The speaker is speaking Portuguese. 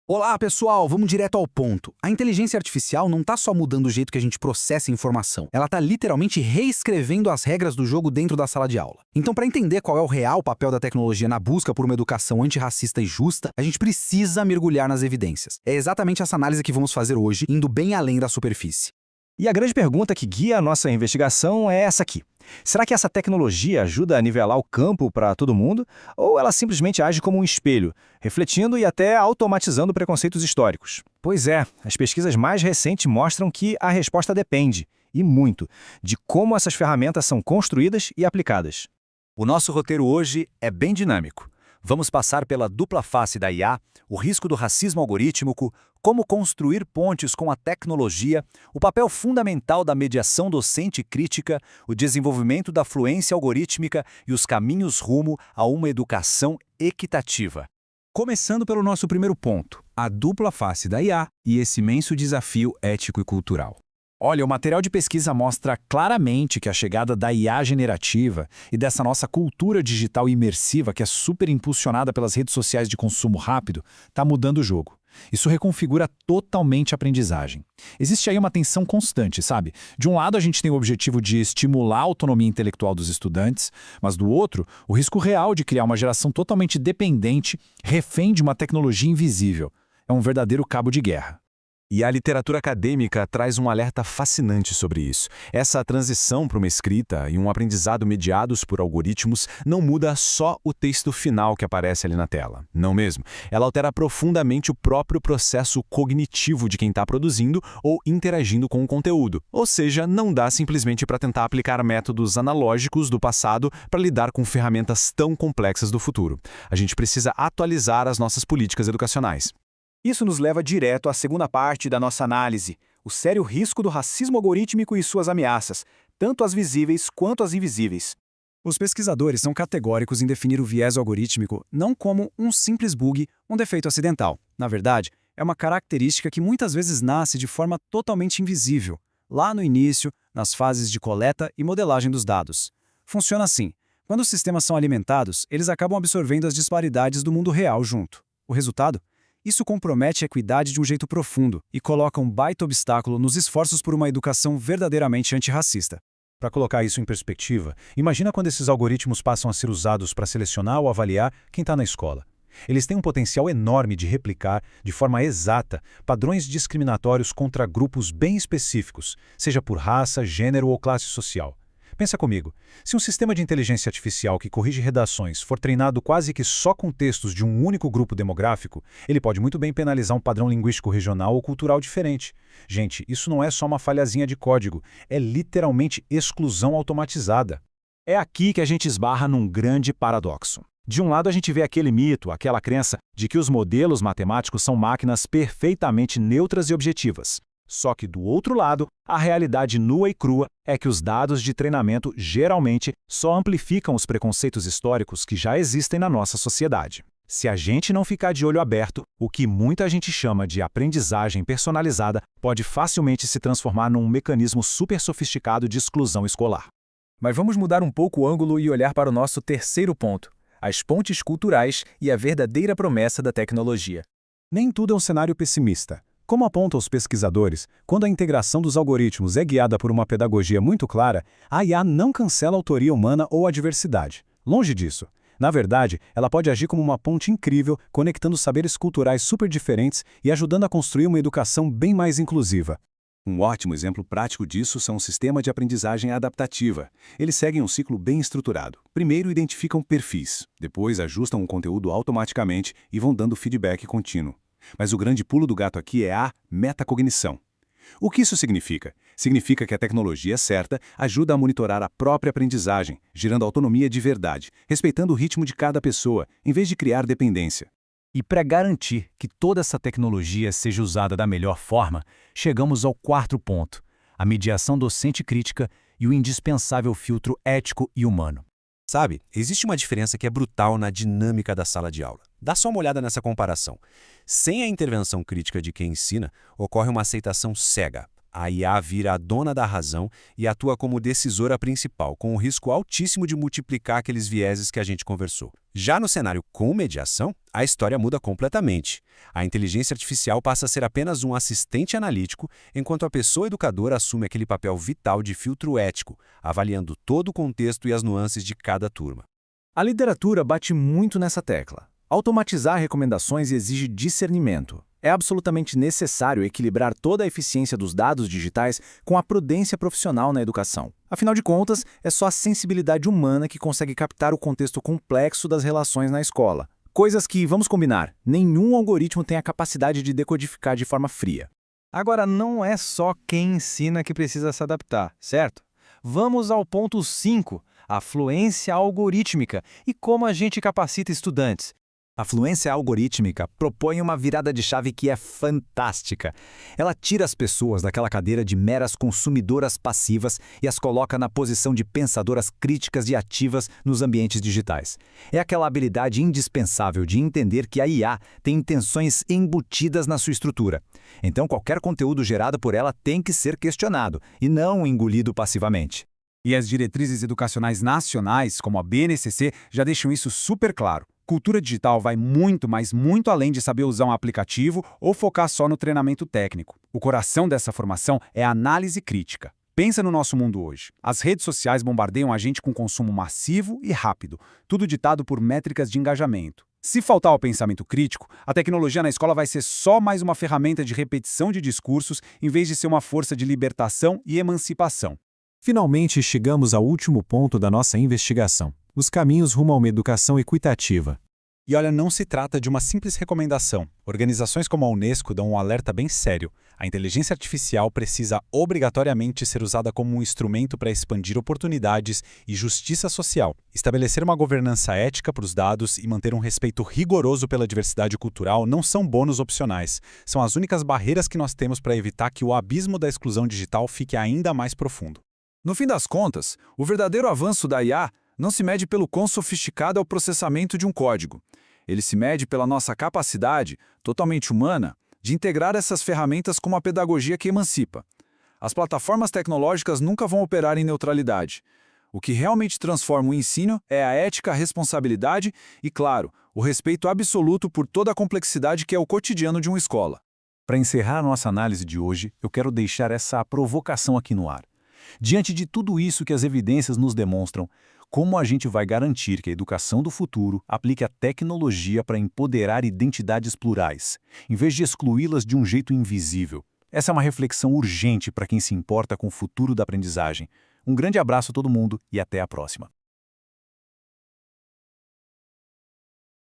Olá, pessoal! Vamos direto ao ponto. A inteligência artificial não está só mudando o jeito que a gente processa informação. Ela está literalmente reescrevendo as regras do jogo dentro da sala de aula. Então, para entender qual é o real papel da tecnologia na busca por uma educação antirracista e justa, a gente precisa mergulhar nas evidências. É exatamente essa análise que vamos fazer hoje, indo bem além da superfície. E a grande pergunta que guia a nossa investigação é essa aqui. Será que essa tecnologia ajuda a nivelar o campo para todo mundo? Ou ela simplesmente age como um espelho, refletindo e até automatizando preconceitos históricos? Pois é, as pesquisas mais recentes mostram que a resposta depende, e muito, de como essas ferramentas são construídas e aplicadas. O nosso roteiro hoje é bem dinâmico. Vamos passar pela dupla face da IA, o risco do racismo algorítmico, como construir pontes com a tecnologia, o papel fundamental da mediação docente crítica, o desenvolvimento da fluência algorítmica e os caminhos rumo a uma educação equitativa. Começando pelo nosso primeiro ponto, a dupla face da IA e esse imenso desafio ético e cultural. Olha, o material de pesquisa mostra claramente que a chegada da IA generativa e dessa nossa cultura digital imersiva, que é super impulsionada pelas redes sociais de consumo rápido, está mudando o jogo. Isso reconfigura totalmente a aprendizagem. Existe aí uma tensão constante, sabe? De um lado, a gente tem o objetivo de estimular a autonomia intelectual dos estudantes, mas do outro, o risco real de criar uma geração totalmente dependente, refém de uma tecnologia invisível. É um verdadeiro cabo de guerra. E a literatura acadêmica traz um alerta fascinante sobre isso. Essa transição para uma escrita e um aprendizado mediados por algoritmos não muda só o texto final que aparece ali na tela. Não mesmo. Ela altera profundamente o próprio processo cognitivo de quem está produzindo ou interagindo com o conteúdo. Ou seja, não dá simplesmente para tentar aplicar métodos analógicos do passado para lidar com ferramentas tão complexas do futuro. A gente precisa atualizar as nossas políticas educacionais. Isso nos leva direto à segunda parte da nossa análise, o sério risco do racismo algorítmico e suas ameaças, tanto as visíveis quanto as invisíveis. Os pesquisadores são categóricos em definir o viés algorítmico não como um simples bug, um defeito acidental. Na verdade, é uma característica que muitas vezes nasce de forma totalmente invisível, lá no início, nas fases de coleta e modelagem dos dados. Funciona assim: quando os sistemas são alimentados, eles acabam absorvendo as disparidades do mundo real junto. O resultado? Isso compromete a equidade de um jeito profundo e coloca um baita obstáculo nos esforços por uma educação verdadeiramente antirracista. Para colocar isso em perspectiva, imagina quando esses algoritmos passam a ser usados para selecionar ou avaliar quem está na escola. Eles têm um potencial enorme de replicar, de forma exata, padrões discriminatórios contra grupos bem específicos, seja por raça, gênero ou classe social. Pensa comigo, se um sistema de inteligência artificial que corrige redações for treinado quase que só com textos de um único grupo demográfico, ele pode muito bem penalizar um padrão linguístico regional ou cultural diferente. Gente, isso não é só uma falhazinha de código, é literalmente exclusão automatizada. É aqui que a gente esbarra num grande paradoxo. De um lado, a gente vê aquele mito, aquela crença de que os modelos matemáticos são máquinas perfeitamente neutras e objetivas. Só que, do outro lado, a realidade nua e crua é que os dados de treinamento geralmente só amplificam os preconceitos históricos que já existem na nossa sociedade. Se a gente não ficar de olho aberto, o que muita gente chama de aprendizagem personalizada pode facilmente se transformar num mecanismo super sofisticado de exclusão escolar. Mas vamos mudar um pouco o ângulo e olhar para o nosso terceiro ponto: as pontes culturais e a verdadeira promessa da tecnologia. Nem tudo é um cenário pessimista. Como apontam os pesquisadores, quando a integração dos algoritmos é guiada por uma pedagogia muito clara, a IA não cancela a autoria humana ou a diversidade. Longe disso. Na verdade, ela pode agir como uma ponte incrível, conectando saberes culturais super diferentes e ajudando a construir uma educação bem mais inclusiva. Um ótimo exemplo prático disso são o sistema de aprendizagem adaptativa. Eles seguem um ciclo bem estruturado. Primeiro identificam perfis, depois ajustam o conteúdo automaticamente e vão dando feedback contínuo. Mas o grande pulo do gato aqui é a metacognição. O que isso significa? Significa que a tecnologia certa ajuda a monitorar a própria aprendizagem, gerando autonomia de verdade, respeitando o ritmo de cada pessoa, em vez de criar dependência. E para garantir que toda essa tecnologia seja usada da melhor forma, chegamos ao quarto ponto: a mediação docente crítica e o indispensável filtro ético e humano. Sabe, existe uma diferença que é brutal na dinâmica da sala de aula. Dá só uma olhada nessa comparação. Sem a intervenção crítica de quem ensina, ocorre uma aceitação cega. A IA vira a dona da razão e atua como decisora principal, com o risco altíssimo de multiplicar aqueles vieses que a gente conversou. Já no cenário com mediação, a história muda completamente. A inteligência artificial passa a ser apenas um assistente analítico, enquanto a pessoa educadora assume aquele papel vital de filtro ético, avaliando todo o contexto e as nuances de cada turma. A literatura bate muito nessa tecla. Automatizar recomendações exige discernimento. É absolutamente necessário equilibrar toda a eficiência dos dados digitais com a prudência profissional na educação. Afinal de contas, é só a sensibilidade humana que consegue captar o contexto complexo das relações na escola. Coisas que, vamos combinar, nenhum algoritmo tem a capacidade de decodificar de forma fria. Agora, não é só quem ensina que precisa se adaptar, certo? Vamos ao ponto 5, a fluência algorítmica e como a gente capacita estudantes. A fluência algorítmica propõe uma virada de chave que é fantástica. Ela tira as pessoas daquela cadeira de meras consumidoras passivas e as coloca na posição de pensadoras críticas e ativas nos ambientes digitais. É aquela habilidade indispensável de entender que a IA tem intenções embutidas na sua estrutura. Então, qualquer conteúdo gerado por ela tem que ser questionado e não engolido passivamente. E as diretrizes educacionais nacionais, como a BNCC, já deixam isso super claro. Cultura digital vai muito, mas muito além de saber usar um aplicativo ou focar só no treinamento técnico. O coração dessa formação é a análise crítica. Pensa no nosso mundo hoje. As redes sociais bombardeiam a gente com consumo massivo e rápido, tudo ditado por métricas de engajamento. Se faltar o pensamento crítico, a tecnologia na escola vai ser só mais uma ferramenta de repetição de discursos, em vez de ser uma força de libertação e emancipação. Finalmente chegamos ao último ponto da nossa investigação: os caminhos rumo a uma educação equitativa. E olha, não se trata de uma simples recomendação. Organizações como a Unesco dão um alerta bem sério. A inteligência artificial precisa obrigatoriamente ser usada como um instrumento para expandir oportunidades e justiça social, estabelecer uma governança ética para os dados e manter um respeito rigoroso pela diversidade cultural não são bônus opcionais. São as únicas barreiras que nós temos para evitar que o abismo da exclusão digital fique ainda mais profundo. No fim das contas, o verdadeiro avanço da IA não se mede pelo quão sofisticado é o processamento de um código. Ele se mede pela nossa capacidade, totalmente humana, de integrar essas ferramentas com uma pedagogia que emancipa. As plataformas tecnológicas nunca vão operar em neutralidade. O que realmente transforma o ensino é a ética, a responsabilidade e, claro, o respeito absoluto por toda a complexidade que é o cotidiano de uma escola. Para encerrar nossa análise de hoje, eu quero deixar essa provocação aqui no ar. Diante de tudo isso que as evidências nos demonstram, como a gente vai garantir que a educação do futuro aplique a tecnologia para empoderar identidades plurais, em vez de excluí-las de um jeito invisível? Essa é uma reflexão urgente para quem se importa com o futuro da aprendizagem. Um grande abraço a todo mundo e até a próxima.